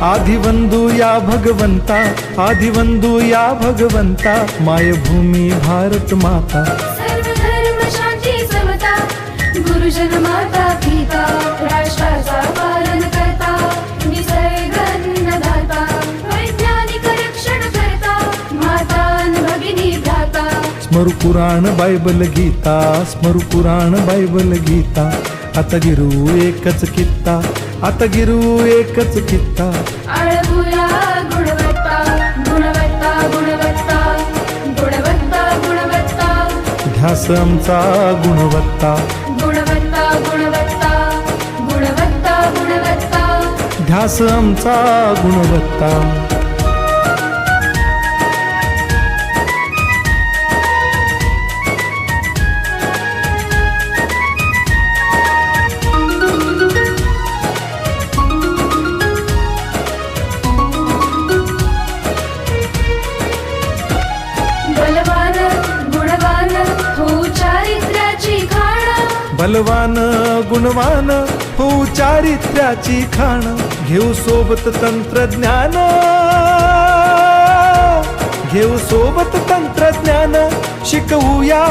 आदिवंदू या भगवंता, आदिवंदू या भगवंता, मायभूमी भारत माता। सर्व धर्म शांती समता, गुरुजन माता पिता, राष्ट्राचा पालन करता, निसर्ग अन्नदाता, वैज्ञानिक रक्षण करता, माता अन भगिनी भ्राता। स्मरू पुराण बायबल गीता, स्मरू पुराण बायबल गीता, आता गिरू एकच कित्ता, आता गिरू एकच कित्ता। आळवूया गुणवत्ता, गुणवत्ता, गुणवत्ता, गुणवत्ता, गुणवत्ता, ध्यास आमचा गुणवत्ता, गुणवत्ता, गुणवत्ता, गुणवत्ता, गुणवत्ता। ध्यास आमचा गुणवत्ता। बलवान गुणवान हो चारित्र्याची खाण, बलवान गुणवान हो चारित्र्याची खाण, घेऊ सोबत तंत्रज्ञान, घेऊ सोबत तंत्रज्ञान, शिकवूया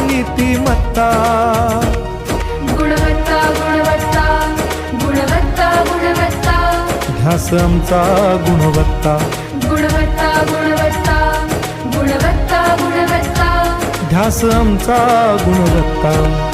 नीतिमत्ता। गुणवत्ता, गुणवत्ता, गुणवत्ता, गुणवत्ता, ध्यास आमचा गुणवत्ता, गुणवत्ता, गुणवत्ता, गुणवत्ता, गुणवत्ता। ध्यास आमचा गुणवत्ता।